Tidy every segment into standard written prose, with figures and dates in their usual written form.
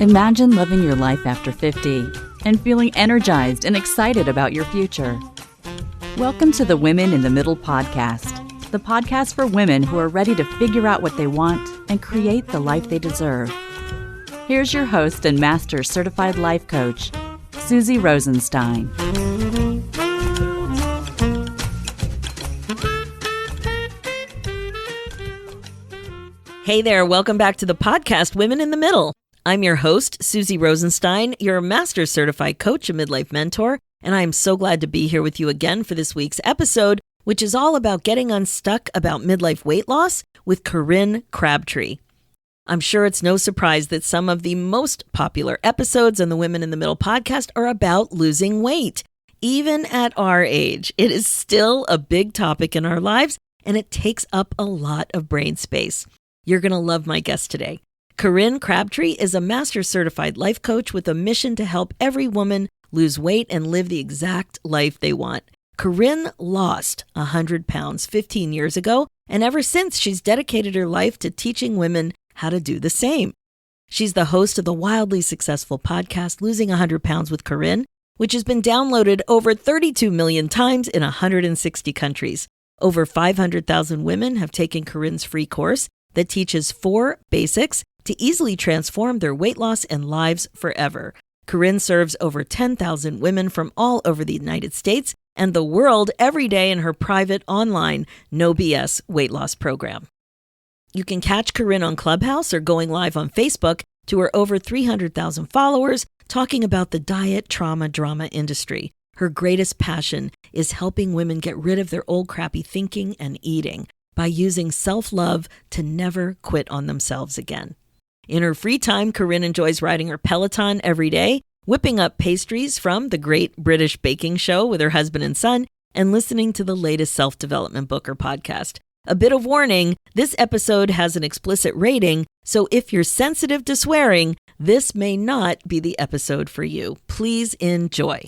Imagine living your life after 50 and feeling energized and excited about your future. Welcome to the Women in the Middle podcast, the podcast for women who are ready to figure out what they want and create the life they deserve. Here's your host and master certified life coach, Susie Rosenstein. Hey there, welcome back to the podcast, Women in the Middle. I'm your host, Susie Rosenstein, your master certified coach and midlife mentor, and I'm so glad to be here with you again for this week's episode, which is all about getting unstuck about midlife weight loss with Corinne Crabtree. I'm sure it's no surprise that some of the most popular episodes on the Women in the Middle podcast are about losing weight. Even at our age, it is still a big topic in our lives, and it takes up a lot of brain space. You're going to love my guest today. Corinne Crabtree is a master certified life coach with a mission to help every woman lose weight and live the exact life they want. Corinne lost 100 pounds 15 years ago, and ever since she's dedicated her life to teaching women how to do the same. She's the host of the wildly successful podcast, Losing 100 Pounds with Corinne, which has been downloaded over 32 million times in 160 countries. Over 500,000 women have taken Corinne's free course that teaches 4 basics to easily transform their weight loss and lives forever. Corinne serves over 10,000 women from all over the United States and the world every day in her private online No BS weight loss program. You can catch Corinne on Clubhouse or going live on Facebook to her over 300,000 followers talking about the diet, trauma, drama industry. Her greatest passion is helping women get rid of their old crappy thinking and eating by using self-love to never quit on themselves again. In her free time, Corinne enjoys riding her Peloton every day, whipping up pastries from the Great British Baking Show with her husband and son, and listening to the latest self-development book or podcast. A bit of warning, this episode has an explicit rating, so if you're sensitive to swearing, this may not be the episode for you. Please enjoy.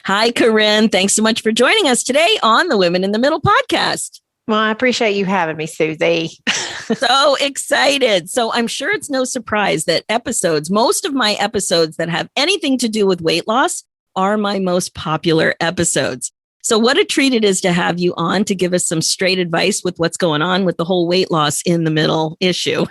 Hi, Corinne. Thanks so much for joining us today on the Women in the Middle podcast. Well, I appreciate you having me, Susie. So excited. So I'm sure it's no surprise that most of my episodes that have anything to do with weight loss are my most popular episodes. So what a treat it is to have you on to give us some straight advice with what's going on with the whole weight loss in the middle issue.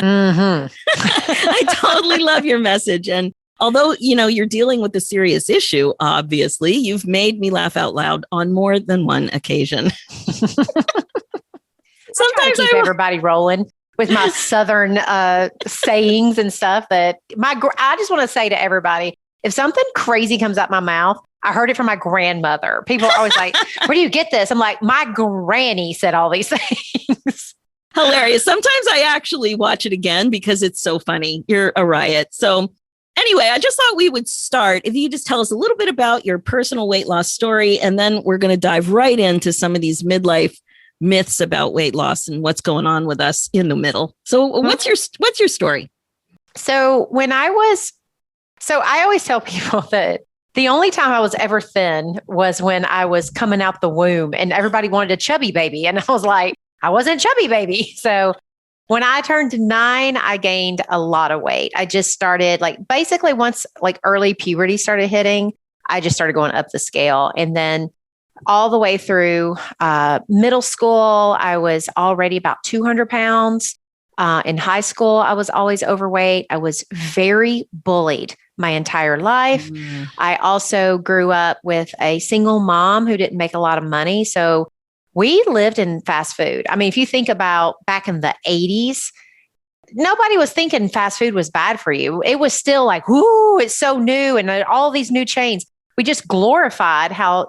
Mm-hmm. I totally love your message. And although, you're dealing with a serious issue, obviously, you've made me laugh out loud on more than one occasion. Sometimes I keep everybody rolling with my Southern sayings and stuff that I just want to say to everybody, if something crazy comes out my mouth, I heard it from my grandmother. People are always like, where do you get this? I'm like, my granny said all these things. Hilarious. Sometimes I actually watch it again because it's so funny. You're a riot. So anyway, I just thought we would start. If you just tell us a little bit about your personal weight loss story, and then we're going to dive right into some of these midlife myths about weight loss and what's going on with us in the middle. So what's your story? So I always tell people that the only time I was ever thin was when I was coming out the womb and everybody wanted a chubby baby. And I was like, I wasn't a chubby baby. So when I turned 9, I gained a lot of weight. I just started basically once early puberty started hitting, I just started going up the scale. And then all the way through middle school, I was already about 200 pounds. In high school, I was always overweight. I was very bullied my entire life. I also grew up with a single mom who didn't make a lot of money. So we lived in fast food. I mean, if you think about back in the 80s, nobody was thinking fast food was bad for you. It was still like, whoo, it's so new. And all these new chains, we just glorified how,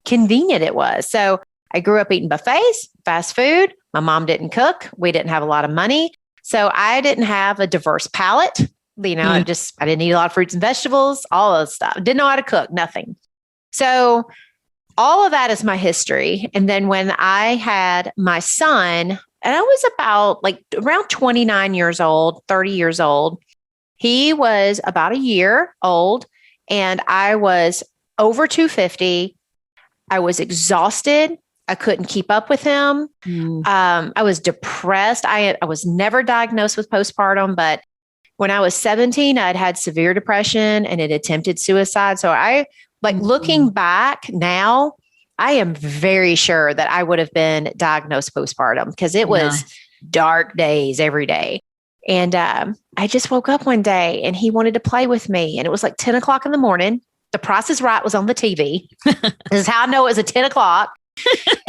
convenient it was. So I grew up eating buffets, fast food. My mom didn't cook. We didn't have a lot of money. So I didn't have a diverse palate. I didn't eat a lot of fruits and vegetables, all of stuff. Didn't know how to cook, nothing. So all of that is my history. And then when I had my son, and I was about around 29 years old, 30 years old, he was about a year old and I was over 250. I was exhausted. I couldn't keep up with him. I was depressed. I was never diagnosed with postpartum, but when I was 17, I'd had severe depression and had attempted suicide. So I looking back now, I am very sure that I would have been diagnosed postpartum because it was dark days every day. And I just woke up one day and he wanted to play with me. And it was like 10 o'clock in the morning. The Price is Right was on the TV. This is how I know it was at 10 o'clock.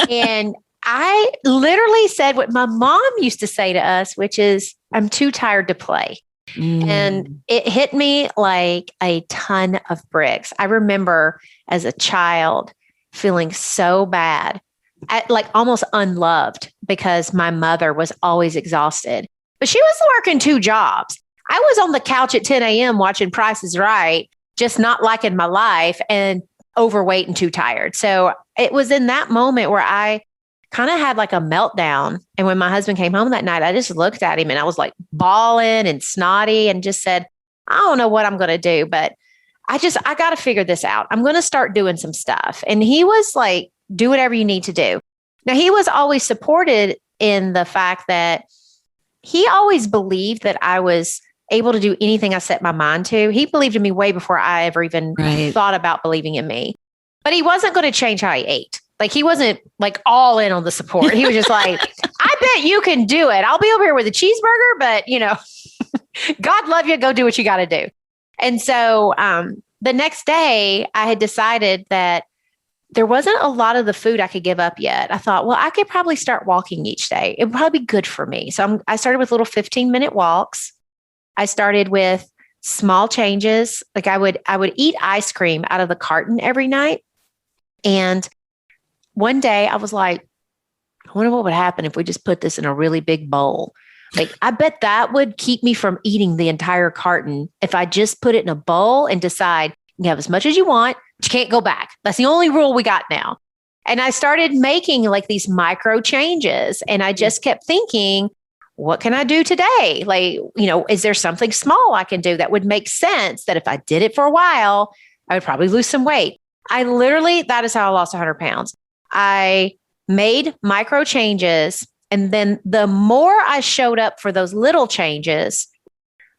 And I literally said what my mom used to say to us, which is, I'm too tired to play. And it hit me like a ton of bricks. I remember as a child feeling so bad, like almost unloved because my mother was always exhausted, but she was working 2 jobs. I was on the couch at 10 a.m. watching Price is Right, just not liking my life and overweight and too tired. So it was in that moment where I kind of had like a meltdown. And when my husband came home that night, I just looked at him and I was like bawling and snotty and just said, I don't know what I'm going to do, but I got to figure this out. I'm going to start doing some stuff. And he was like, do whatever you need to do. Now, he was always supported in the fact that he always believed that I was able to do anything I set my mind to. He believed in me way before I ever even thought about believing in me. But he wasn't going to change how I ate. Like he wasn't like all in on the support. He was just like, I bet you can do it. I'll be over here with a cheeseburger, but God love you. Go do what you got to do. And so the next day I had decided that there wasn't a lot of the food I could give up yet. I thought, well, I could probably start walking each day. It would probably be good for me. So I started with little 15-minute walks. I started with small changes. Like I would eat ice cream out of the carton every night. And one day I was like, I wonder what would happen if we just put this in a really big bowl. Like, I bet that would keep me from eating the entire carton if I just put it in a bowl and decide you can have as much as you want, but you can't go back. That's the only rule we got now. And I started making like these micro changes. And I just kept thinking, what can I do today? Like, is there something small I can do that would make sense that if I did it for a while, I would probably lose some weight? That is how I lost 100 pounds. I made micro changes. And then the more I showed up for those little changes,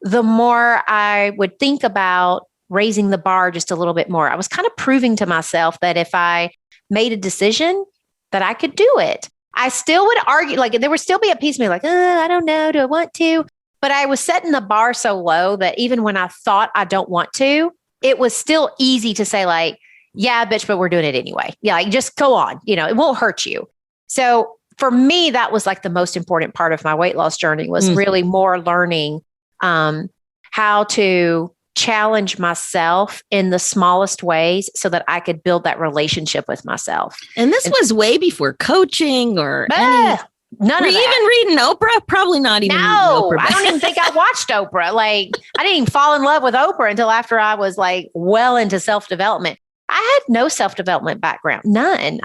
the more I would think about raising the bar just a little bit more. I was kind of proving to myself that if I made a decision that I could do it. I still would argue, like there would still be a piece of me like, I don't know, do I want to? But I was setting the bar so low that even when I thought I don't want to, it was still easy to say like, yeah, bitch, but we're doing it anyway. Yeah, like just go on, it won't hurt you. So for me, that was like the most important part of my weight loss journey was really more learning how to challenge myself in the smallest ways so that I could build that relationship with myself. And this was way before coaching or none of that. Even reading Oprah? Probably not even. No, Oprah. I don't even think I watched Oprah. Like I didn't even fall in love with Oprah until after I was like well into self-development. I had no self-development background, none.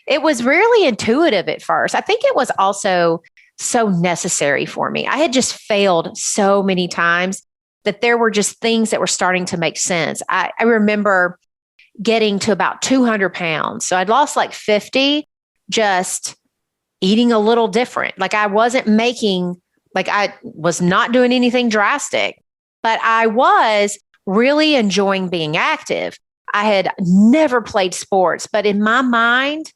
It was really intuitive at first. I think it was also so necessary for me. I had just failed so many times that there were just things that were starting to make sense. I remember getting to about 200 pounds. So I'd lost like 50, just eating a little different. Like I wasn't I was not doing anything drastic, but I was really enjoying being active. I had never played sports, but in my mind,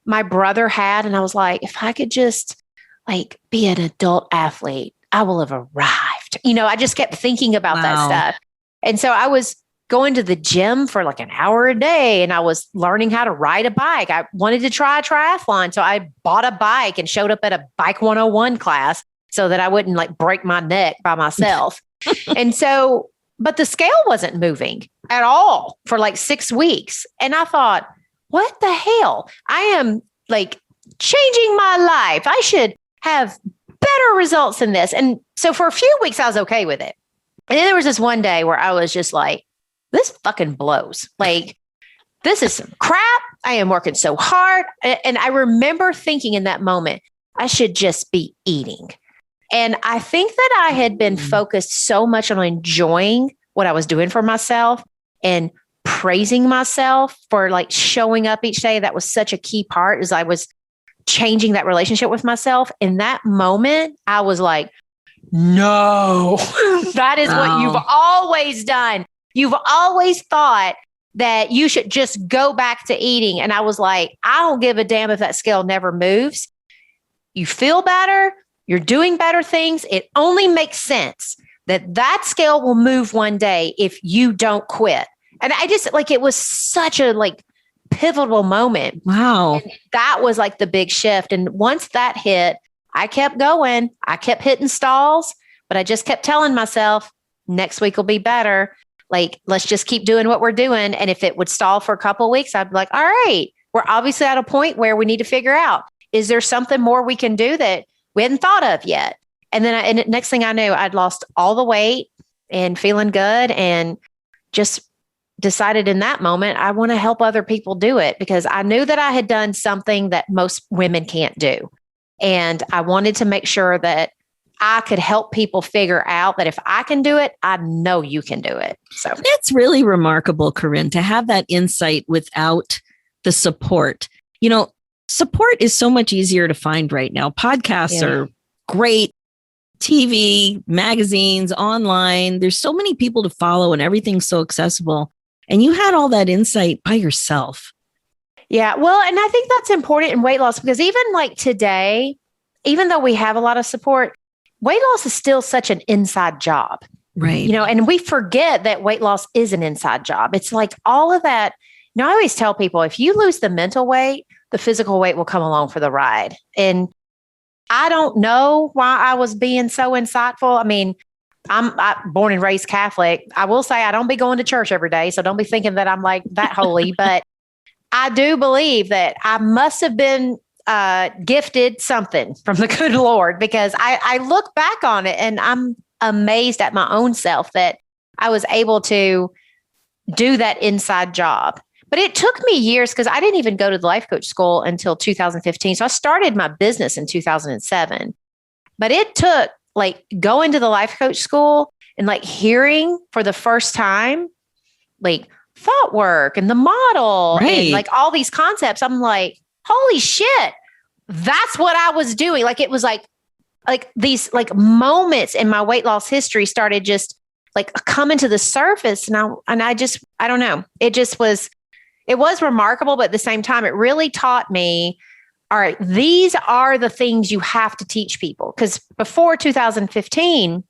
my brother had, and I was like, if I could just like be an adult athlete, I will have arrived. I just kept thinking about that stuff. And so I was going to the gym for like an hour a day and I was learning how to ride a bike. I wanted to try a triathlon. So I bought a bike and showed up at a Bike 101 class so that I wouldn't like break my neck by myself. But the scale wasn't moving at all for like 6 weeks. And I thought, what the hell? I am like changing my life. I should have better results than this. And so for a few weeks, I was okay with it. And then there was this one day where I was just like, this fucking blows. Like, this is some crap. I am working so hard. And I remember thinking in that moment, I should just be eating. And I think that I had been focused so much on enjoying what I was doing for myself and praising myself for like showing up each day. That was such a key part as I was changing that relationship with myself. In that moment, I was like, no, that is what you've always done. You've always thought that you should just go back to eating. And I was like, I don't give a damn if that scale never moves. You feel better. You're doing better things. It only makes sense that scale will move one day if you don't quit. And I just like, it was such a pivotal moment. Wow. And that was like the big shift. And once that hit, I kept going. I kept hitting stalls, but I just kept telling myself, next week will be better. Like, let's just keep doing what we're doing. And if it would stall for a couple of weeks, I'd be like, all right, we're obviously at a point where we need to figure out, is there something more we can do that we hadn't thought of yet? And then next thing I knew, I'd lost all the weight and feeling good, and just decided in that moment, I want to help other people do it, because I knew that I had done something that most women can't do. And I wanted to make sure that I could help people figure out that if I can do it, I know you can do it. So it's really remarkable, Corinne, to have that insight without the support. Support is so much easier to find right now. Podcasts are great. TV, magazines, online. There's so many people to follow and everything's so accessible. And you had all that insight by yourself. Yeah. Well, and I think that's important in weight loss, because even like today, even though we have a lot of support, weight loss is still such an inside job. Right. And we forget that weight loss is an inside job. It's like all of that. I always tell people, if you lose the mental weight, the physical weight will come along for the ride. And I don't know why I was being so insightful. I mean, I'm born and raised Catholic. I will say I don't be going to church every day, so don't be thinking that I'm like that holy. But I do believe that I must have been gifted something from the good Lord, because I look back on it and I'm amazed at my own self that I was able to do that inside job. But it took me years, because I didn't even go to the life coach school until 2015. So I started my business in 2007. But it took going to the life coach school and hearing for the first time, thought work and the model and all these concepts. I'm like, holy shit, that's what I was doing. It was these moments in my weight loss history started just coming to the surface. And I don't know. It was remarkable, but at the same time, it really taught me, all right, these are the things you have to teach people. Because before 2015,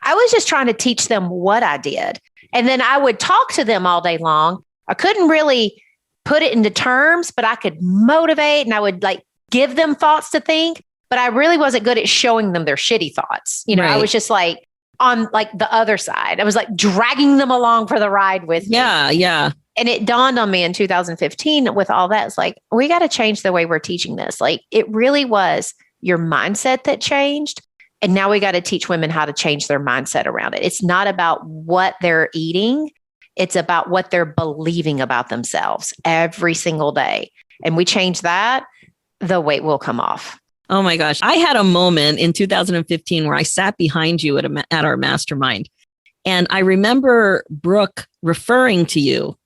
I was just trying to teach them what I did. And then I would talk to them all day long. I couldn't really put it into terms, but I could motivate and I would give them thoughts to think. But I really wasn't good at showing them their shitty thoughts. I was just on the other side. I was dragging them along for the ride with me. Yeah. And it dawned on me in 2015 with all that. It's we got to change the way we're teaching this. It really was your mindset that changed. And now we got to teach women how to change their mindset around it. It's not about what they're eating. It's about what they're believing about themselves every single day. And we change that, the weight will come off. Oh my gosh. I had a moment in 2015 where I sat behind you at our mastermind. And I remember Brooke referring to you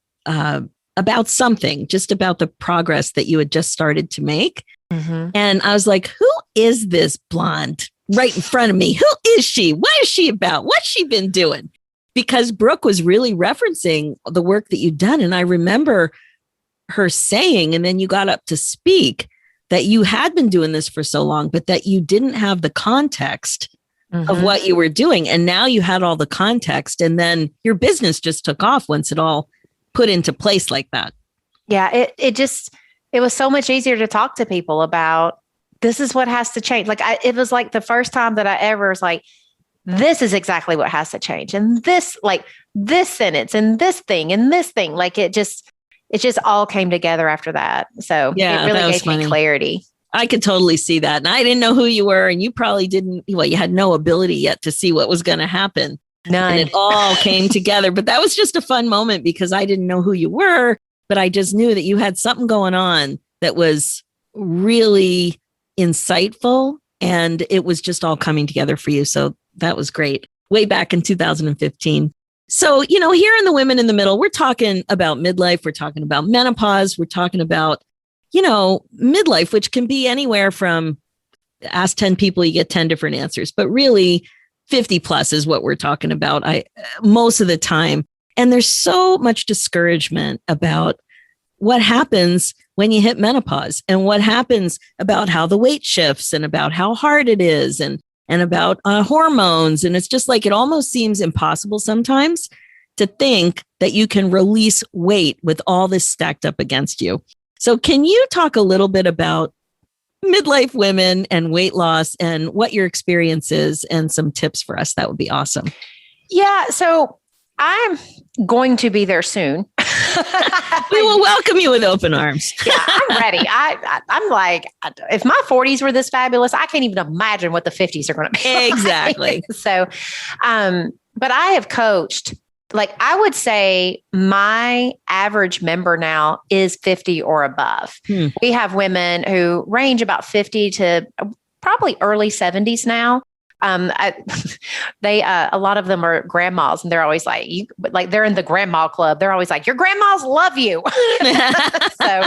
about something, just about the progress that you had just started to make. Mm-hmm. And I was like, who is this blonde right in front of me? Who is she? What is she about? What's she been doing? Because Brooke was really referencing the work that you'd done. And I remember her saying, and then you got up to speak, that you had been doing this for so long, but that you didn't have the context of what you were doing. And now you had all the context, and then your business just took off once it all put into place like that. Yeah, it was so much easier to talk to people about, this is what has to change. It was the first time that I ever was this is exactly what has to change. And this sentence and this thing and this thing, it just all came together after that. So it really gave me clarity. I could totally see that. And I didn't know who you were, and you probably you had no ability yet to see what was going to happen. None. And it all came together. But that was just a fun moment, because I didn't know who you were, but I just knew that you had something going on that was really insightful, and it was just all coming together for you. So that was great. Way back in 2015. So, here in the Women in the Middle, we're talking about midlife. We're talking about menopause. We're talking about, midlife, which can be anywhere from ask 10 people, you get 10 different answers, but really 50 plus is what we're talking about. Most of the time. And there's so much discouragement about what happens when you hit menopause and what happens about how the weight shifts and about how hard it is and about hormones. And it's just like, it almost seems impossible sometimes to think that you can release weight with all this stacked up against you. So can you talk a little bit about midlife women and weight loss and what your experience is and some tips for us? That would be awesome. Yeah. So I'm going to be there soon. We will welcome you with open arms. Yeah, I'm ready. I'm like, if my 40s were this fabulous, I can't even imagine what the 50s are going to be. Exactly. Like. So, but I have coached, like I would say my average member now is 50 or above. We have women who range about 50 to probably early 70s now. A lot of them are grandmas, and they're always like, they're in the grandma club. They're always like, your grandmas love you. So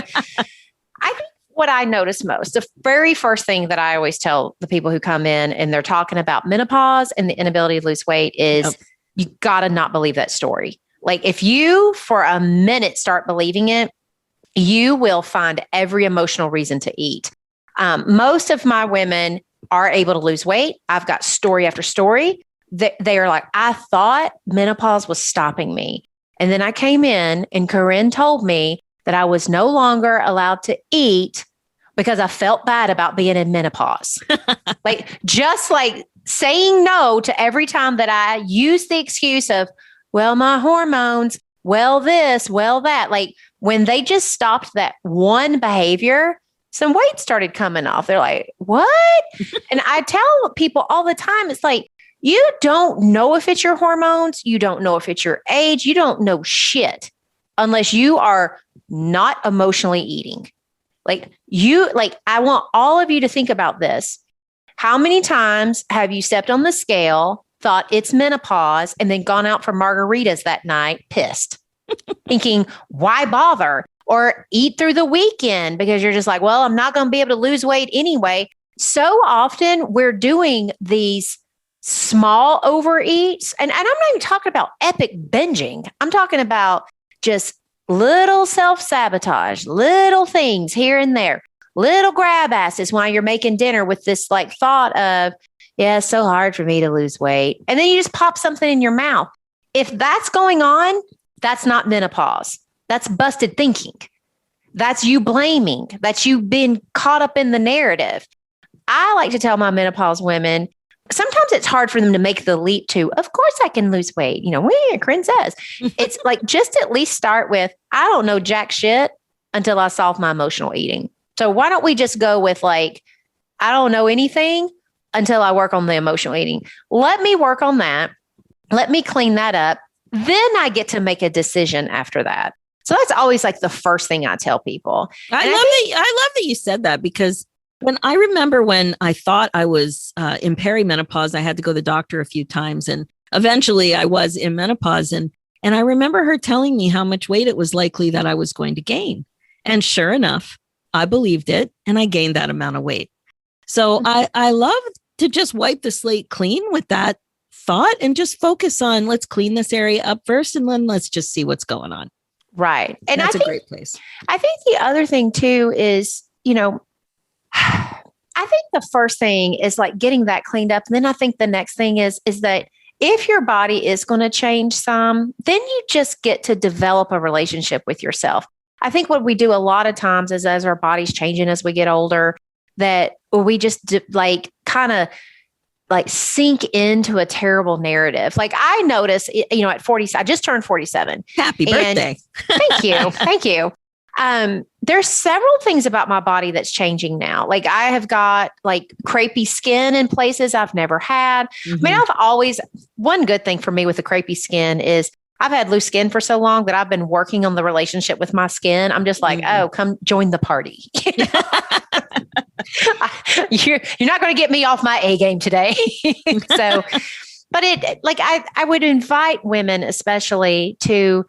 I think what I notice most, the very first thing that I always tell the people who come in and they're talking about menopause and the inability to lose weight is you got to not believe that story. Like if you for a minute start believing it, you will find every emotional reason to eat. Most of my women are able to lose weight. I've got story after story. They are like, I thought menopause was stopping me. And then I came in and Corinne told me that I was no longer allowed to eat because I felt bad about being in menopause. Just like saying no to every time that I use the excuse of, well, my hormones, well, this, well, that. Like when they just stopped that one behavior, some weight started coming off. They're like, what? And I tell people all the time, it's like, you don't know if it's your hormones. You don't know if it's your age. You don't know shit unless you are not emotionally eating. I want all of you to think about this. How many times have you stepped on the scale, thought it's menopause, and then gone out for margaritas that night, pissed, thinking, why bother? Or eat through the weekend because you're just like, well, I'm not going to be able to lose weight anyway. So often we're doing these small overeats. And I'm not even talking about epic binging. I'm talking about just little self-sabotage, little things here and there, little grab asses while you're making dinner with this like thought of, yeah, it's so hard for me to lose weight. And then you just pop something in your mouth. If that's going on, that's not menopause. That's busted thinking. That's you blaming. That's you being caught up in the narrative. I like to tell my menopause women, sometimes it's hard for them to make the leap to, of course I can lose weight. Corinne says. It's like, just at least start with, I don't know jack shit until I solve my emotional eating. So why don't we just go with like, I don't know anything until I work on the emotional eating. Let me work on that. Let me clean that up. Then I get to make a decision after that. So that's always like the first thing I tell people. I love that you said that, because when I thought I was in perimenopause, I had to go to the doctor a few times, and eventually I was in menopause. And I remember her telling me how much weight it was likely that I was going to gain. And sure enough, I believed it, and I gained that amount of weight. So I love to just wipe the slate clean with that thought and just focus on, let's clean this area up first, and then let's just see what's going on. Right. And that's a great place. I think the other thing too is, I think the first thing is like getting that cleaned up. And then I think the next thing is that if your body is going to change some, then you just get to develop a relationship with yourself. I think what we do a lot of times is, as our body's changing as we get older, that we just kind of sink into a terrible narrative. Like I notice, at 40, I just turned 47. Happy birthday. Thank you. Thank you. There's several things about my body that's changing now. Like I have got like crepey skin in places I've never had. Mm-hmm. I mean, one good thing for me with the crepey skin is I've had loose skin for so long that I've been working on the relationship with my skin. I'm just like, oh, come join the party. You're not going to get me off my A game today. So, but I would invite women especially to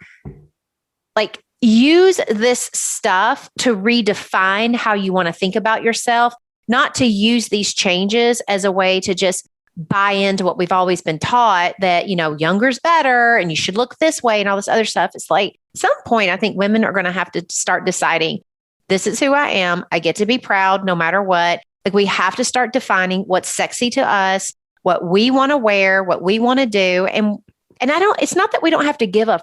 use this stuff to redefine how you want to think about yourself. not to use these changes as a way to just buy into what we've always been taught that, younger's better and you should look this way and all this other stuff. It's like at some point, I think women are going to have to start deciding, this is who I am. I get to be proud no matter what. Like we have to start defining what's sexy to us, what we want to wear, what we want to do. And it's not that we don't have to give a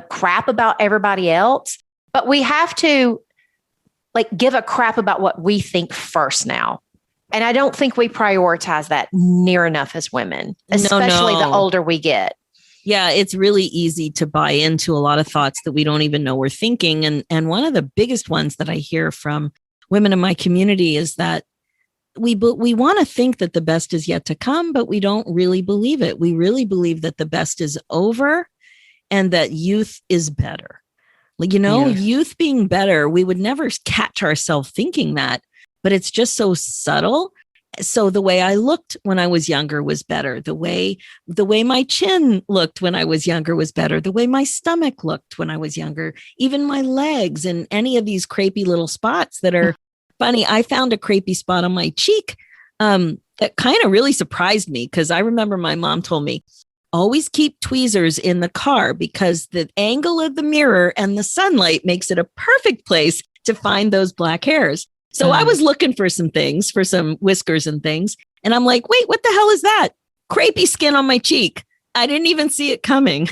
crap about everybody else, but we have to give a crap about what we think first now. And I don't think we prioritize that near enough as women, especially the older we get. Yeah, it's really easy to buy into a lot of thoughts that we don't even know we're thinking. And one of the biggest ones that I hear from women in my community is that we want to think that the best is yet to come, but we don't really believe it. We really believe that the best is over and that youth is better. Youth being better, we would never catch ourselves thinking that, but it's just so subtle. So the way I looked when I was younger was better. The way my chin looked when I was younger was better. The way my stomach looked when I was younger, even my legs and any of these crepey little spots that are funny. I found a crepey spot on my cheek that kind of really surprised me because I remember my mom told me, always keep tweezers in the car because the angle of the mirror and the sunlight makes it a perfect place to find those black hairs. So I was looking for some things, for some whiskers and things. And I'm like, wait, what the hell is that? Crepey skin on my cheek. I didn't even see it coming.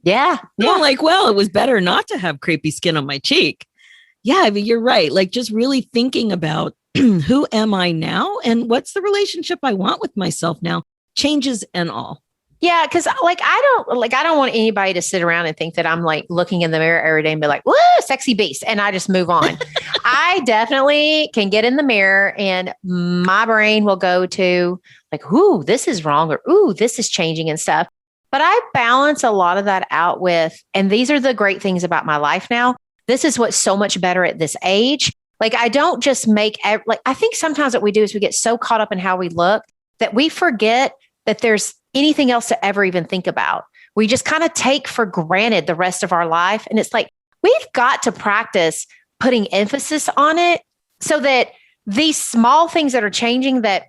Yeah. I'm like, well, it was better not to have crepey skin on my cheek. Yeah, I mean, you're right. Just really thinking about who am I now and what's the relationship I want with myself now, changes and all. Yeah, because I don't want anybody to sit around and think that I'm looking in the mirror every day and be like, whoa, sexy beast. And I just move on. I definitely can get in the mirror and my brain will go to ooh, this is wrong or ooh, this is changing and stuff. But I balance a lot of that out with, and these are the great things about my life now. This is what's so much better at this age. I don't just I think sometimes what we do is we get so caught up in how we look that we forget that there's anything else to ever even think about. We just kind of take for granted the rest of our life. And it's we've got to practice putting emphasis on it so that these small things that are changing that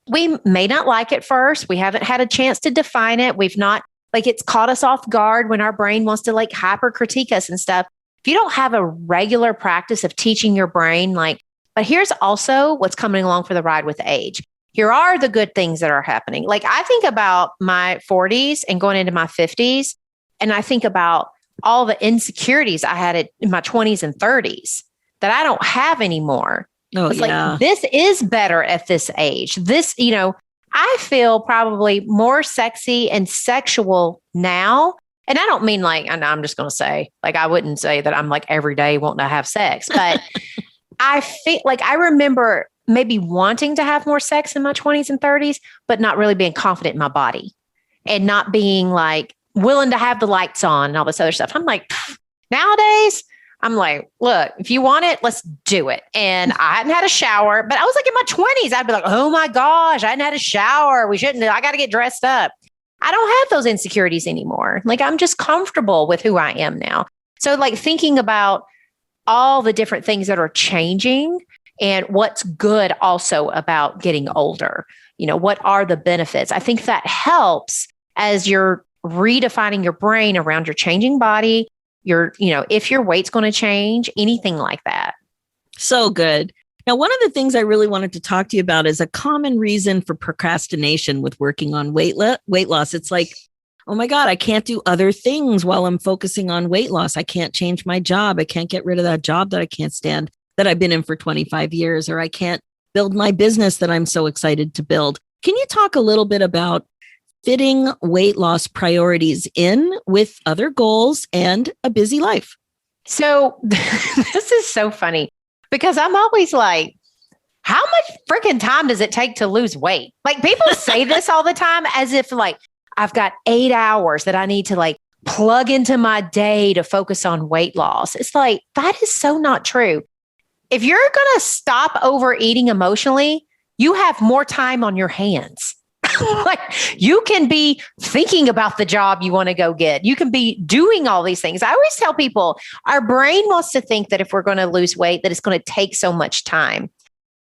we may not like at first, we haven't had a chance to define it. We've not, it's caught us off guard when our brain wants to hyper critique us and stuff. If you don't have a regular practice of teaching your brain, but here's also what's coming along for the ride with age. Here are the good things that are happening. I think about my 40s and going into my 50s, and I think about all the insecurities I had in my 20s and 30s that I don't have anymore. Oh, it's this is better at this age. This, I feel probably more sexy and sexual now. And I don't mean and I'm just going to say, I wouldn't say that I'm every day wanting to have sex, but I feel I remember maybe wanting to have more sex in my 20s and 30s, but not really being confident in my body and not being willing to have the lights on and all this other stuff. I'm nowadays, I'm look, if you want it, let's do it. And I hadn't had a shower, but I was in my 20s. I'd be oh my gosh, I hadn't had a shower. I got to get dressed up. I don't have those insecurities anymore. I'm just comfortable with who I am now. So thinking about all the different things that are changing and what's good also about getting older, what are the benefits? I think that helps as you're redefining your brain around your changing body, if your weight's going to change, anything like that. So good. Now, one of the things I really wanted to talk to you about is a common reason for procrastination with working on weight loss. It's oh my God, I can't do other things while I'm focusing on weight loss. I can't change my job. I can't get rid of that job that I can't stand, that I've been in for 25 years, or I can't build my business that I'm so excited to build. Can you talk a little bit about fitting weight loss priorities in with other goals and a busy life? So this is so funny because I'm always how much freaking time does it take to lose weight? People say this all the time as if I've got 8 hours that I need to plug into my day to focus on weight loss. It's that is so not true. If you're going to stop overeating emotionally, you have more time on your hands. You can be thinking about the job you want to go get. You can be doing all these things. I always tell people our brain wants to think that if we're going to lose weight, that it's going to take so much time.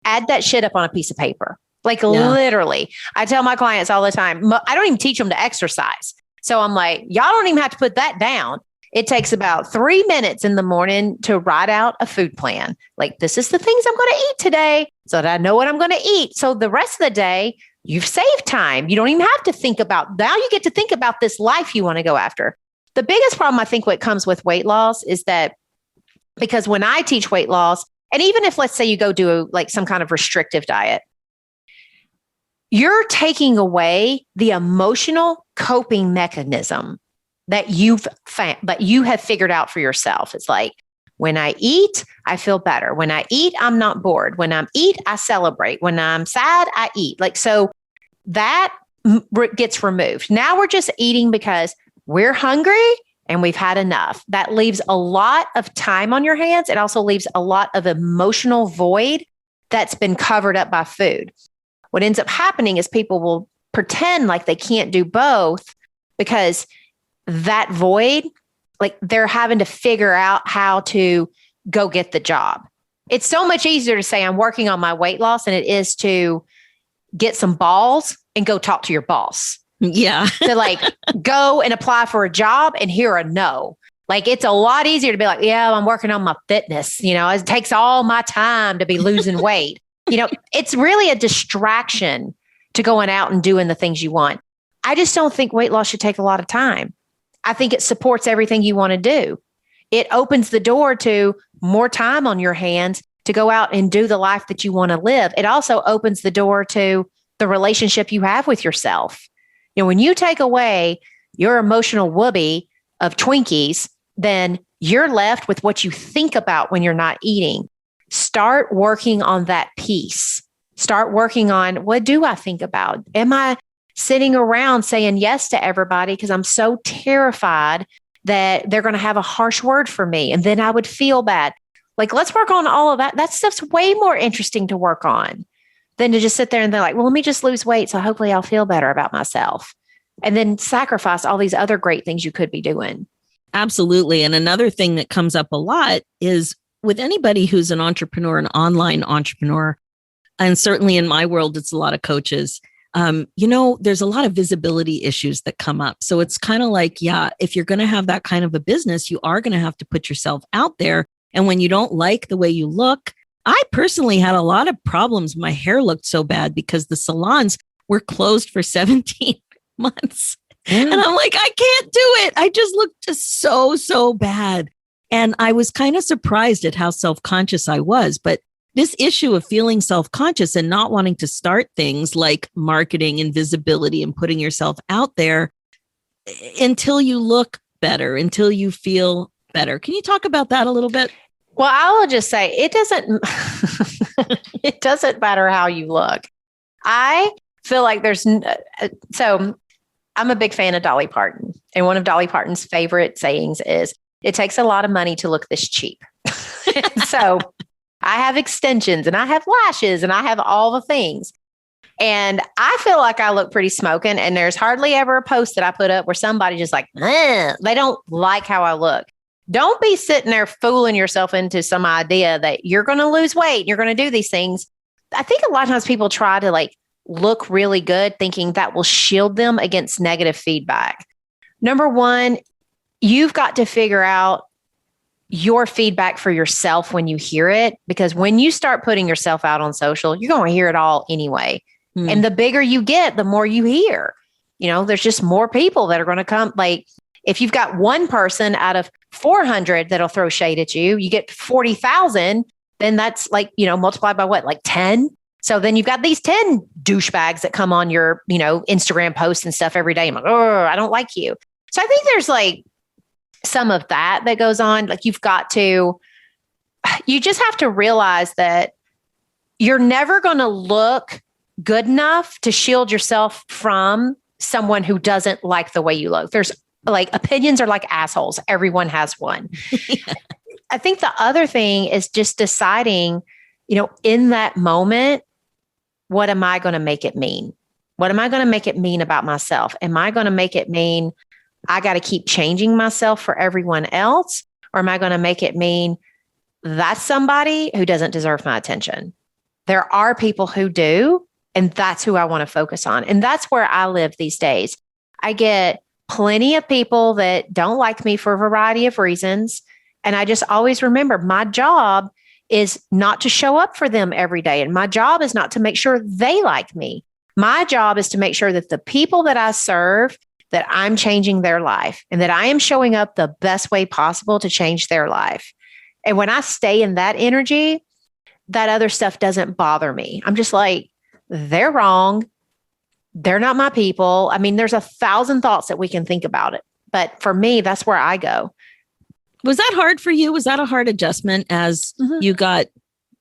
add that shit up on a piece of paper. Like literally, I tell my clients all the time, I don't even teach them to exercise. So I'm like, y'all don't even have to put that down. It takes about 3 minutes in the morning to write out a food plan. Like, this is the things I'm going to eat today so that I know what I'm going to eat. So the rest of the day, you've saved time. You don't even have to think about, now you get to think about this life you want to go after. The biggest problem, I think, what comes with weight loss is that because when I teach weight loss, and even if, let's say you go do like some kind of restrictive diet, you're taking away the emotional coping mechanism that you have figured out for yourself. It's like, when I eat, I feel better. When I eat, I'm not bored. When I eat, I celebrate. When I'm sad, I eat. Like, so that gets removed. Now we're just eating because we're hungry and we've had enough. That leaves a lot of time on your hands. It also leaves a lot of emotional void that's been covered up by food. What ends up happening is people will pretend like they can't do both because that void, like they're having to figure out how to go get the job. It's so much easier to say I'm working on my weight loss than it is to get some balls and go talk to your boss. Yeah. To like go and apply for a job and hear a no. Like, it's a lot easier to be like, yeah, I'm working on my fitness. You know, it takes all my time to be losing weight. You know, it's really a distraction to going out and doing the things you want. I just don't think weight loss should take a lot of time. I think it supports everything you want to do. It opens the door to more time on your hands to go out and do the life that you want to live. It also opens the door to the relationship you have with yourself. You know, when you take away your emotional whoopee of Twinkies, then you're left with what you think about when you're not eating. Start working on that piece. Start working on, what do I think about? Am I sitting around saying yes to everybody because I'm so terrified that they're going to have a harsh word for me and then I would feel bad? Like, let's work on all of that. That stuff's way more interesting to work on than to just sit there and they're like, well, let me just lose weight so hopefully I'll feel better about myself. And then sacrifice all these other great things you could be doing. Absolutely. And another thing that comes up a lot is with anybody who's an entrepreneur, an online entrepreneur, and certainly in my world, it's a lot of coaches. You know, there's a lot of visibility issues that come up. So it's kind of like, yeah, if you're going to have that kind of a business, you are going to have to put yourself out there. And when you don't like the way you look, I personally had a lot of problems. My hair looked so bad because the salons were closed for 17 months. And I'm like, I can't do it. I just looked just so bad. And I was kind of surprised at how self-conscious I was. But this issue of feeling self-conscious and not wanting to start things like marketing and visibility and putting yourself out there until you look better, until you feel better. Can you talk about that a little bit? Well, I will just say it doesn't matter how you look. I feel like so I'm a big fan of Dolly Parton. And one of Dolly Parton's favorite sayings is, it takes a lot of money to look this cheap. So I have extensions and I have lashes and I have all the things. And I feel like I look pretty smoking. And there's hardly ever a post that I put up where somebody just like, they don't like how I look. Don't be sitting there fooling yourself into some idea that you're going to lose weight. You're going to do these things. I think a lot of times people try to like look really good thinking that will shield them against negative feedback. Number one, you've got to figure out your feedback for yourself when you hear it, because when you start putting yourself out on social, you're going to hear it all anyway. And the bigger you get, the more you hear. You know, there's just more people that are going to come. Like, if you've got one person out of 400 that'll throw shade at you, you get 40,000, then that's like, you know, multiplied by what, like 10? So then you've got these 10 douchebags that come on your, you know, Instagram posts and stuff every day. I'm like, oh, I don't like you. So I think there's like some of that goes on. Like, you just have to realize that you're never going to look good enough to shield yourself from someone who doesn't like the way you look. There's like, opinions are like assholes. Everyone has one. Yeah. I think the other thing is just deciding, you know, in that moment, what am I going to make it mean? What am I going to make it mean about myself? Am I going to make it mean I got to keep changing myself for everyone else? Or am I going to make it mean that's somebody who doesn't deserve my attention? there are people who do, and that's who I want to focus on. And that's where I live these days. I get plenty of people that don't like me for a variety of reasons. And I just always remember my job is not to show up for them every day. And my job is not to make sure they like me. My job is to make sure that the people that I serve, that I'm changing their life and that I am showing up the best way possible to change their life. And when I stay in that energy, that other stuff doesn't bother me. I'm just like, they're wrong. They're not my people. I mean, there's 1,000 thoughts that we can think about it. But for me, that's where I go. Was that hard for you? Was that a hard adjustment as you got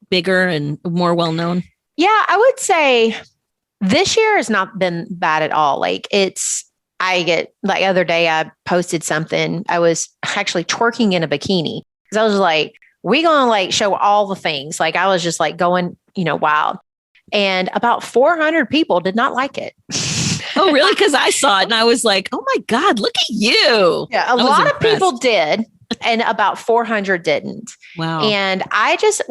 bigger and more well-known? Yeah, I would say this year has not been bad at all. Like the other day I posted something. I was actually twerking in a bikini because I was like, we gonna like show all the things. Like I was just like going, wild. And about 400 people did not like it. Oh, really? Because I saw it and I was like, oh my God, look at you. Yeah, a lot of people did. And about 400 didn't. Wow. And I just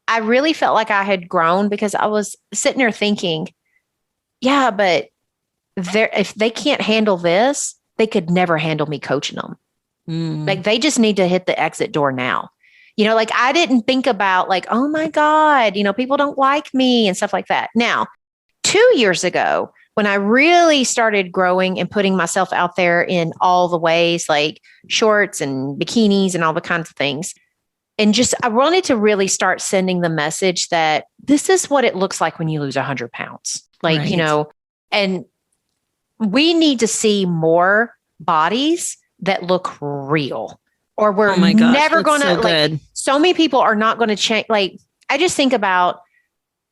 I really felt like I had grown because I was sitting there thinking, yeah, but if they can't handle this, they could never handle me coaching them. Like they just need to hit the exit door now. Like I didn't think about like, oh my God, people don't like me and stuff like that. Now, 2 years ago, when I really started growing and putting myself out there in all the ways, like shorts and bikinis and all the kinds of things. And I wanted to really start sending the message that this is what it looks like when you lose 100 pounds. Like, right. And we need to see more bodies that look real, or we're never going to, so many people are not going to change. Like, I just think about,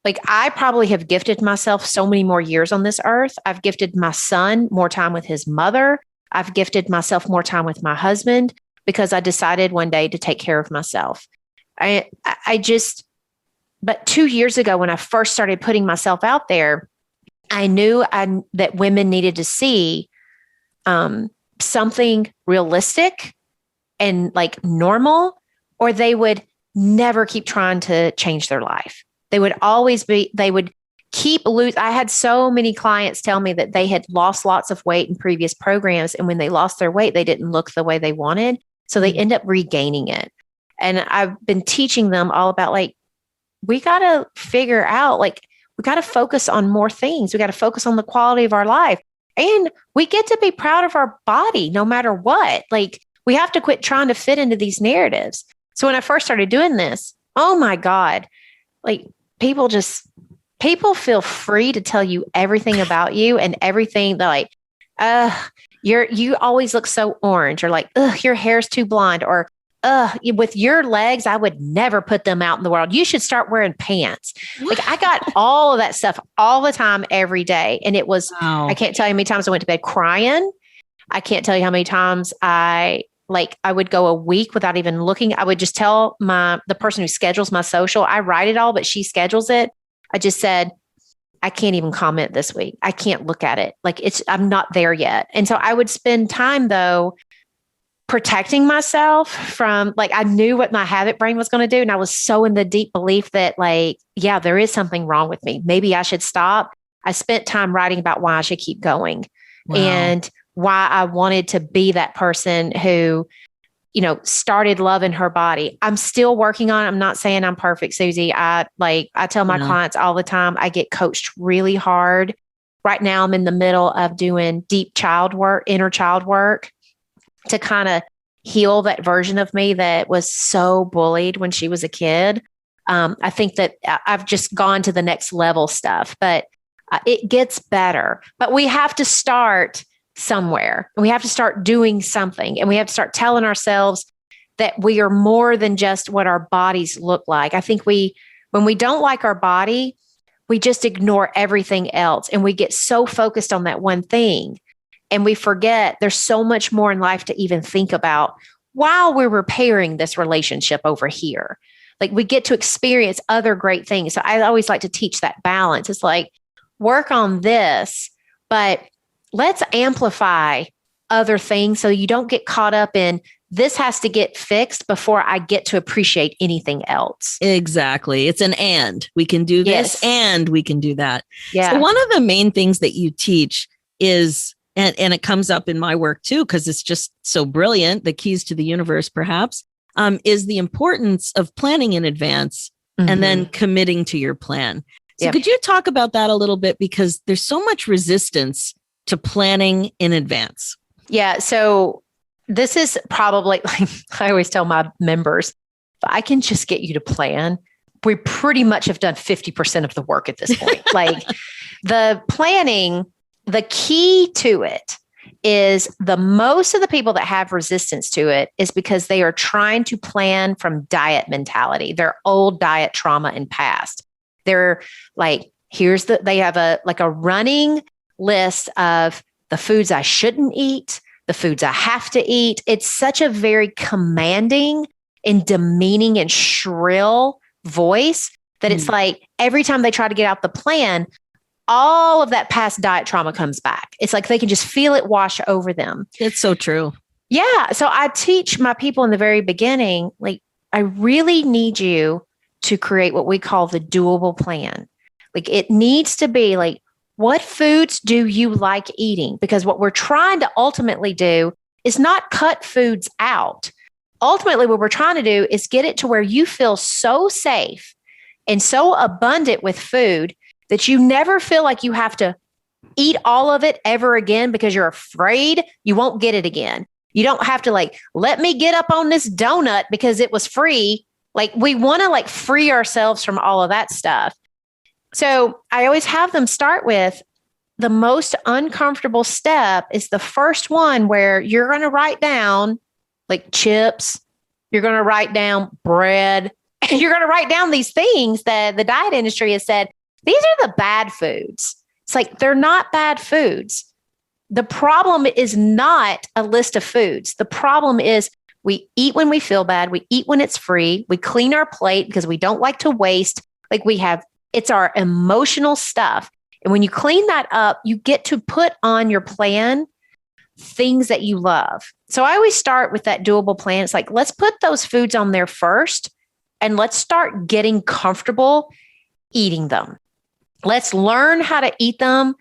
like, I probably have gifted myself so many more years on this earth. I've gifted my son more time with his mother. I've gifted myself more time with my husband because I decided one day to take care of myself. But 2 years ago, when I first started putting myself out there, I knew that women needed to see something realistic and like normal, or they would never keep trying to change their life. They would keep losing. I had so many clients tell me that they had lost lots of weight in previous programs. And when they lost their weight, they didn't look the way they wanted. So they end up regaining it. And I've been teaching them all about like, we got to figure out, like, we got to focus on more things. We got to focus on the quality of our life. And we get to be proud of our body no matter what. Like, we have to quit trying to fit into these narratives. So when I first started doing this, oh my God, like people feel free to tell you everything about you and everything. They're like, you always look so orange, or like, your hair's too blonde, or with your legs, I would never put them out in the world. You should start wearing pants. Like, I got all of that stuff all the time, every day. And it was, I can't tell you how many times I went to bed crying. I can't tell you how many times I would go a week without even looking. I would just tell the person who schedules my social, I write it all, but she schedules it. I just said, I can't even comment this week. I can't look at it. Like, I'm not there yet. And so I would spend time though, protecting myself from, like, I knew what my habit brain was going to do. And I was so in the deep belief that, like, yeah, there is something wrong with me. Maybe I should stop. I spent time writing about why I should keep going. Wow. And why I wanted to be that person who, started loving her body. I'm still working on it. I'm not saying I'm perfect, Susie. I tell my clients all the time, I get coached really hard. Right now, I'm in the middle of doing deep child work, inner child work, to kind of heal that version of me that was so bullied when she was a kid. I think that I've just gone to the next level stuff, but it gets better. But we have to start somewhere. We have to start doing something, and we have to start telling ourselves that we are more than just what our bodies look like. I think when we don't like our body, we just ignore everything else, and we get so focused on that one thing. And we forget there's so much more in life to even think about while we're repairing this relationship over here. Like, we get to experience other great things. So I always like to teach that balance. It's like, work on this, but let's amplify other things so you don't get caught up in this has to get fixed before I get to appreciate anything else. Exactly. It's an and. We can do this and we can do that. Yeah. So one of the main things that you teach is, and it comes up in my work too, because it's just so brilliant, the keys to the universe perhaps, is the importance of planning in advance and then committing to your plan. So could you talk about that a little bit? Because there's so much resistance to planning in advance. Yeah. So this is probably, like I always tell my members, if I can just get you to plan, we pretty much have done 50% of the work at this point. Like the planning, the key to it is the most of the people that have resistance to it is because they are trying to plan from diet mentality, their old diet trauma and past. They're like, they have a running list of the foods I shouldn't eat, the foods I have to eat. It's such a very commanding and demeaning and shrill voice that it's like every time they try to get out the plan, all of that past diet trauma comes back. It's like they can just feel it wash over them. It's so true. Yeah. So I teach my people in the very beginning, like, I really need you to create what we call the doable plan. Like it needs to be like, what foods do you like eating? Because what we're trying to ultimately do is not cut foods out. Ultimately, what we're trying to do is get it to where you feel so safe and so abundant with food that you never feel like you have to eat all of it ever again because you're afraid you won't get it again. You don't have to like, let me get up on this donut because it was free. Like we want to like free ourselves from all of that stuff. So I always have them start with the most uncomfortable step is the first one where you're going to write down like chips. You're going to write down bread. You're going to write down these things that the diet industry has said, these are the bad foods. It's like, they're not bad foods. The problem is not a list of foods. The problem is we eat when we feel bad. We eat when it's free. We clean our plate because we don't like to waste. Like it's our emotional stuff. And when you clean that up, you get to put on your plan things that you love. So I always start with that doable plan. It's like, let's put those foods on there first and let's start getting comfortable eating them. Let's learn how to eat them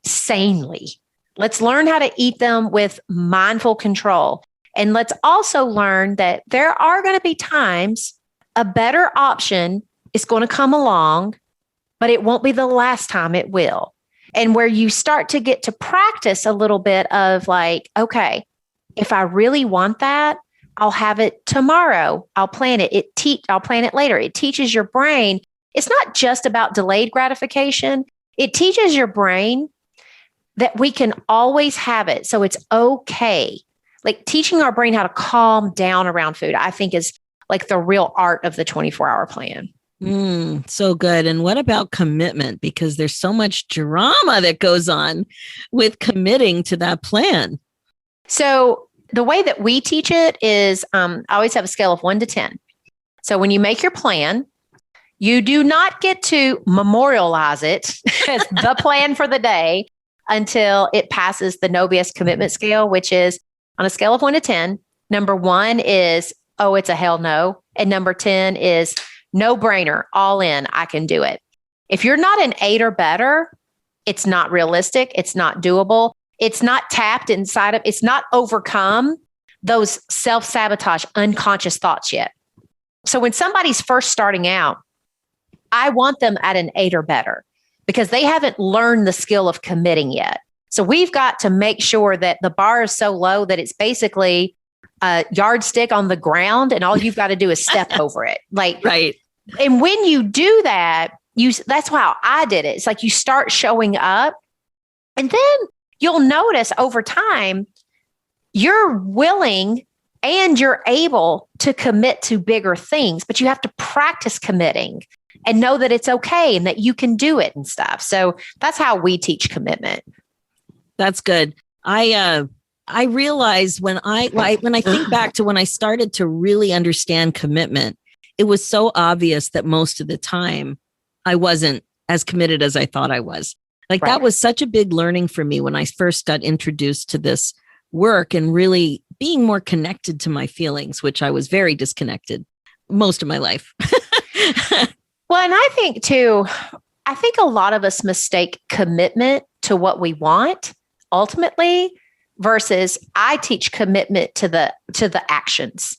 sanely. Let's learn how to eat them with mindful control. And let's also learn that there are going to be times a better option is going to come along, but it won't be the last time it will. And where you start to get to practice a little bit of like, okay, if I really want that, I'll have it tomorrow. I'll plan it. I'll plan it later. It teaches your brain. It's not just about delayed gratification. It teaches your brain that we can always have it. So it's okay. Like teaching our brain how to calm down around food, I think is like the real art of the 24-hour plan. So good. And what about commitment? Because there's so much drama that goes on with committing to that plan. So the way that we teach it is I always have a scale of 1 to 10. So when you make your plan, you do not get to memorialize it as the plan for the day until it passes the no BS commitment scale, which is on a scale of 1 to 10. Number 1 is, oh, it's a hell no. And number 10 is no brainer, all in, I can do it. If you're not an 8 or better, it's not realistic. It's not doable. It's not tapped inside of, it's not overcome those self-sabotage, unconscious thoughts yet. So when somebody's first starting out, I want them at an 8 or better because they haven't learned the skill of committing yet. So we've got to make sure that the bar is so low that it's basically a yardstick on the ground and all you've got to do is step over it. Like, right. And when you do that, that's how I did it. It's like you start showing up and then you'll notice over time, you're willing and you're able to commit to bigger things, but you have to practice committing and know that it's okay and that you can do it and stuff. So that's how we teach commitment. That's good. I realized when I think back to when I started to really understand commitment, it was so obvious that most of the time I wasn't as committed as I thought I was. Like That was such a big learning for me when I first got introduced to this work and really being more connected to my feelings, which I was very disconnected most of my life. Well, and I think too, I think a lot of us mistake commitment to what we want ultimately versus I teach commitment to the actions.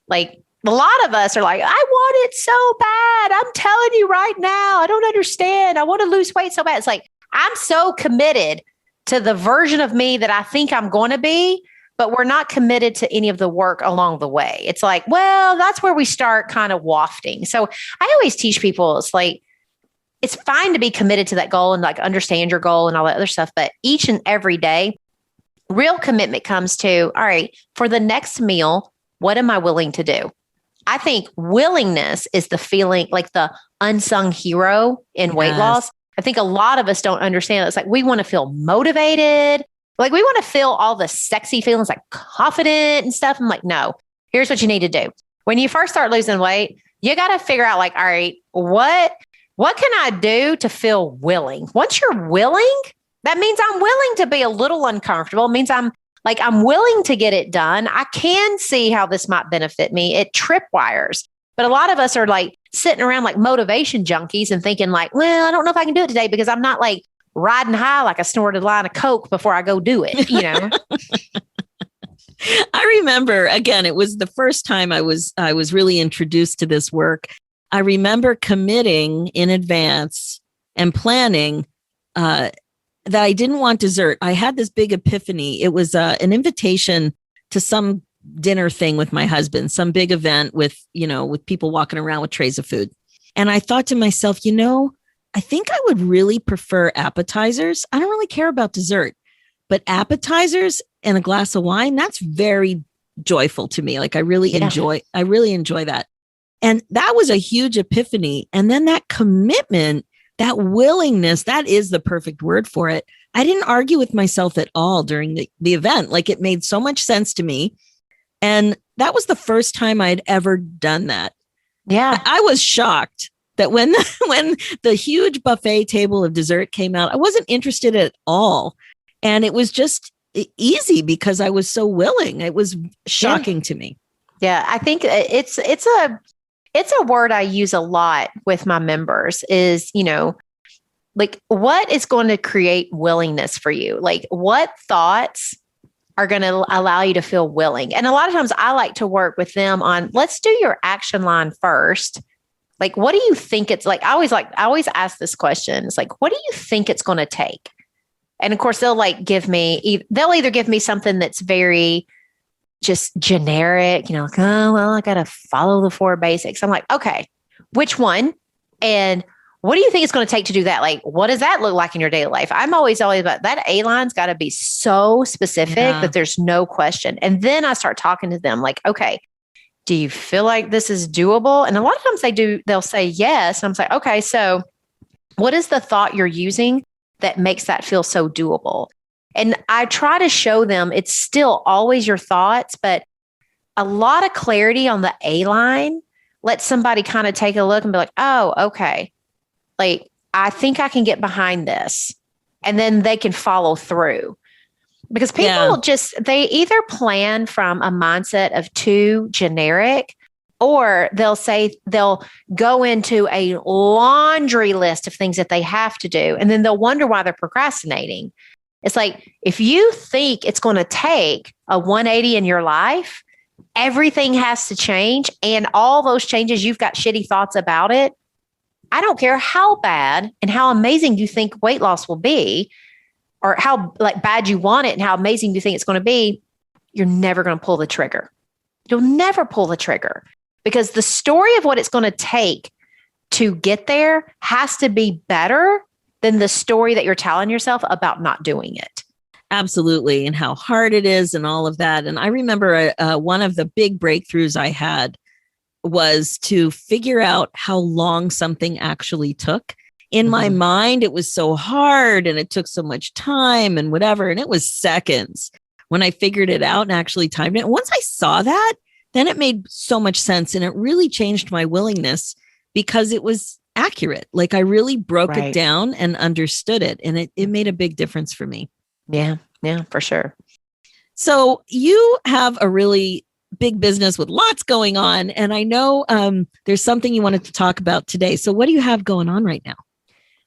Like a lot of us are like, I want it so bad. I'm telling you right now, I don't understand. I want to lose weight so bad. It's like, I'm so committed to the version of me that I think I'm going to be, but we're not committed to any of the work along the way. It's like, well, that's where we start kind of wafting. So I always teach people, it's like, it's fine to be committed to that goal and like understand your goal and all that other stuff. But each and every day, real commitment comes to, all right, for the next meal, what am I willing to do? I think willingness is the feeling, like the unsung hero in weight loss. I think a lot of us don't understand. It's like we want to feel motivated. Like we want to feel all the sexy feelings, like confident and stuff. I'm like, no, here's what you need to do. When you first start losing weight, you got to figure out like, all right, what can I do to feel willing? Once you're willing, that means I'm willing to be a little uncomfortable. It means I'm willing to get it done. I can see how this might benefit me. It tripwires. But a lot of us are like sitting around like motivation junkies and thinking like, well, I don't know if I can do it today because I'm not like riding high like a snorted line of Coke before I go do it, you know? I remember, again, it was the first time I was really introduced to this work. I remember committing in advance and planning that I didn't want dessert. I had this big epiphany. It was an invitation to some dinner thing with my husband, some big event with people walking around with trays of food. And I thought to myself, I think I would really prefer appetizers. I don't really care about dessert, but appetizers and a glass of wine, that's very joyful to me. Like I really enjoy that. And that was a huge epiphany. And then that commitment, that willingness, that is the perfect word for it. I didn't argue with myself at all during the event. Like it made so much sense to me. And that was the first time I'd ever done that. Yeah. I was shocked that when the huge buffet table of dessert came out, I wasn't interested at all. And it was just easy because I was so willing. It was shocking to me. Yeah. I think it's a word I use a lot with my members is, like what is going to create willingness for you? Like what thoughts are going to allow you to feel willing? And a lot of times I like to work with them on, let's do your action line first. Like, what do you think it's like? I always ask this question. It's like, what do you think it's going to take? And of course they'll either give me something that's very just generic, like, oh, well, I got to follow the 4 basics. I'm like, okay, which one? And what do you think it's going to take to do that? Like, what does that look like in your daily life? I'm always about that. A line's got to be so specific that there's no question. And then I start talking to them like, okay, do you feel like this is doable? And a lot of times they'll say yes. And I'm like, okay, so what is the thought you're using that makes that feel so doable? And I try to show them it's still always your thoughts, but a lot of clarity on the A line lets somebody kind of take a look and be like, oh, okay. Like, I think I can get behind this. And then they can follow through. Because people they either plan from a mindset of too generic, or they'll go into a laundry list of things that they have to do. And then they'll wonder why they're procrastinating. It's like, if you think it's going to take a 180 in your life, everything has to change. And all those changes, you've got shitty thoughts about it. I don't care how bad and how amazing you think weight loss will be, or how like bad you want it and how amazing you think it's going to be. You're never going to pull the trigger. You'll never pull the trigger because the story of what it's going to take to get there has to be better than the story that you're telling yourself about not doing it. Absolutely. And how hard it is and all of that. And I remember one of the big breakthroughs I had was to figure out how long something actually took. In my mind, it was so hard and it took so much time and whatever. And it was seconds when I figured it out and actually timed it. And once I saw that, then it made so much sense. And it really changed my willingness because it was accurate. Like I really broke it down and understood it. And it made a big difference for me. Yeah, for sure. So you have a really big business with lots going on. And I know there's something you wanted to talk about today. So what do you have going on right now?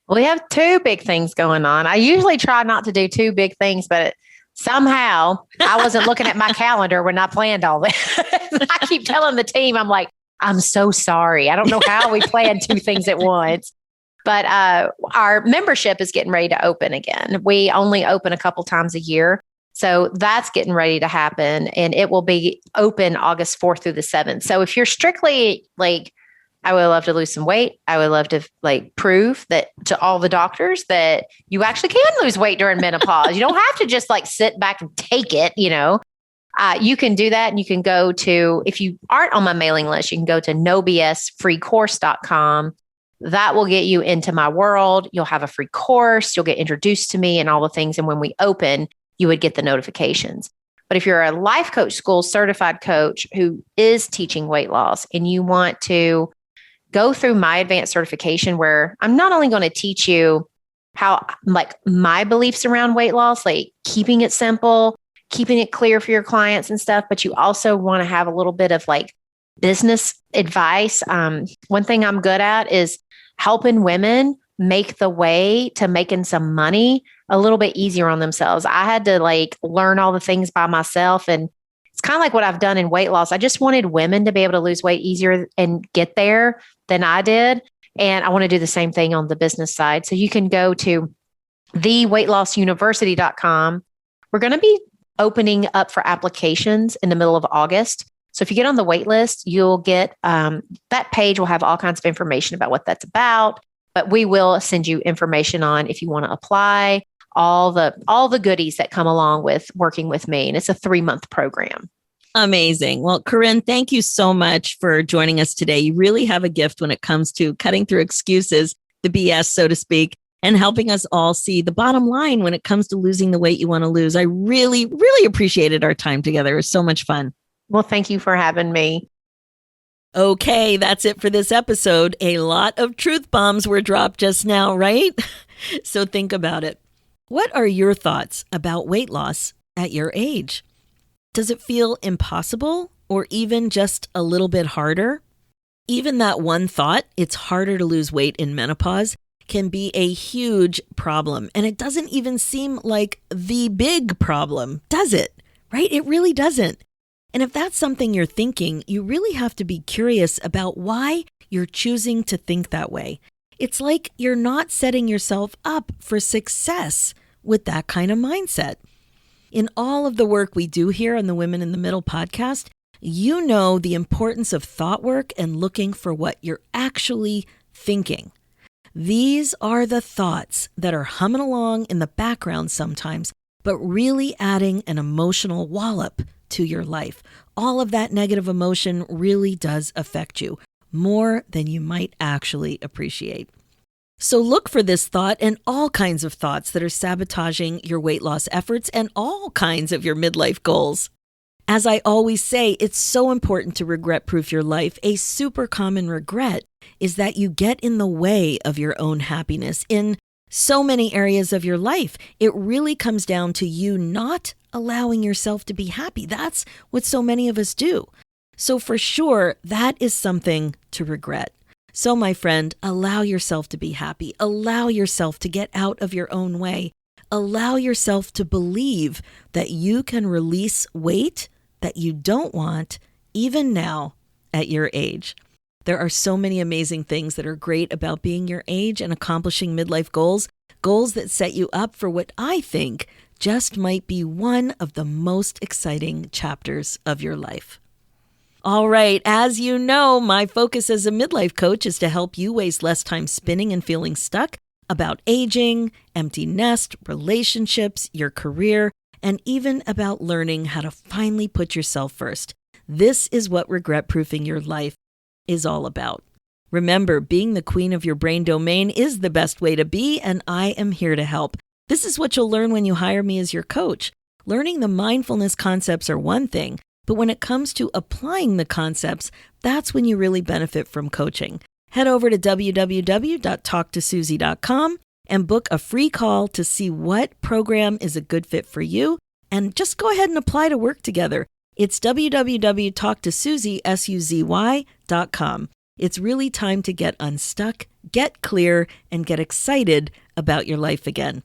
We have two big things going on. I usually try not to do two big things, but somehow I wasn't looking at my calendar when I planned all this. I keep telling the team, I'm like, I'm so sorry. I don't know how we planned two things at once. But our membership is getting ready to open again. We only open a couple times a year. So that's getting ready to happen. And it will be open August 4th through the 7th. So if you're strictly like, I would love to lose some weight. I would love to prove that to all the doctors that you actually can lose weight during menopause. You don't have to just sit back and take it, you can do that. And you can go to, if you aren't on my mailing list, you can go to nobsfreecourse.com. That will get you into my world. You'll have a free course. You'll get introduced to me and all the things. And when we open, you would get the notifications. But if you're a life coach school certified coach who is teaching weight loss and you want to go through my advanced certification, where I'm not only going to teach you how my beliefs around weight loss, keeping it simple, keeping it clear for your clients and stuff, but you also want to have a little bit of business advice. One thing I'm good at is helping women make the way to making some money a little bit easier on themselves. I had to learn all the things by myself, and it's kind of like what I've done in weight loss. I just wanted women to be able to lose weight easier and get there than I did. And I want to do the same thing on the business side. So you can go to theweightlossuniversity.com. We're going to be opening up for applications in the middle of August. So if you get on the wait list, you'll get that page will have all kinds of information about what that's about. But we will send you information on if you want to apply, all the goodies that come along with working with me. And it's a 3-month program. Amazing. Well, Corinne, thank you so much for joining us today. You really have a gift when it comes to cutting through excuses, the BS, so to speak, and helping us all see the bottom line when it comes to losing the weight you want to lose. I really, really appreciated our time together. It was so much fun. Well, thank you for having me. Okay, that's it for this episode. A lot of truth bombs were dropped just now, right? So think about it. What are your thoughts about weight loss at your age? Does it feel impossible or even just a little bit harder? Even that one thought, it's harder to lose weight in menopause, can be a huge problem. And it doesn't even seem like the big problem, does it? Right? It really doesn't. And if that's something you're thinking, you really have to be curious about why you're choosing to think that way. It's like you're not setting yourself up for success with that kind of mindset. In all of the work we do here on the Women in the Middle podcast, you know the importance of thought work and looking for what you're actually thinking. These are the thoughts that are humming along in the background sometimes, but really adding an emotional wallop to your life. All of that negative emotion really does affect you more than you might actually appreciate. So look for this thought and all kinds of thoughts that are sabotaging your weight loss efforts and all kinds of your midlife goals. As I always say, it's so important to regret-proof your life. A super common regret is that you get in the way of your own happiness in so many areas of your life. It really comes down to you not allowing yourself to be happy. That's what so many of us do. So for sure, that is something to regret. So my friend, allow yourself to be happy. Allow yourself to get out of your own way. Allow yourself to believe that you can release weight that you don't want even now at your age. There are so many amazing things that are great about being your age and accomplishing midlife goals, goals that set you up for what I think just might be one of the most exciting chapters of your life. All right, as you know, my focus as a midlife coach is to help you waste less time spinning and feeling stuck about aging, empty nest, relationships, your career, and even about learning how to finally put yourself first. This is what regret-proofing your life is all about. Remember, being the queen of your brain domain is the best way to be, and I am here to help. This is what you'll learn when you hire me as your coach. Learning the mindfulness concepts are one thing, but when it comes to applying the concepts, that's when you really benefit from coaching. Head over to www.talktosusie.com and book a free call to see what program is a good fit for you and just go ahead and apply to work together. It's www.talktosuzy.com. It's really time to get unstuck, get clear, and get excited about your life again.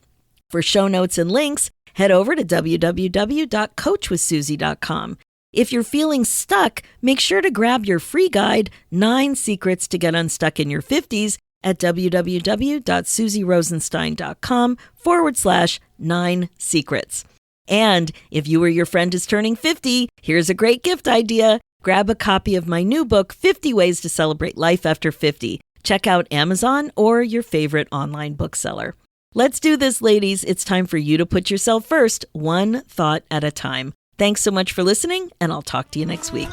For show notes and links, head over to www.coachwithsuzy.com. If you're feeling stuck, make sure to grab your free guide, 9 Secrets to Get Unstuck in Your 50s, at www.suzyrosenstein.com/9 secrets. And if you or your friend is turning 50, here's a great gift idea. Grab a copy of my new book, 50 Ways to Celebrate Life After 50. Check out Amazon or your favorite online bookseller. Let's do this, ladies. It's time for you to put yourself first, one thought at a time. Thanks so much for listening, and I'll talk to you next week.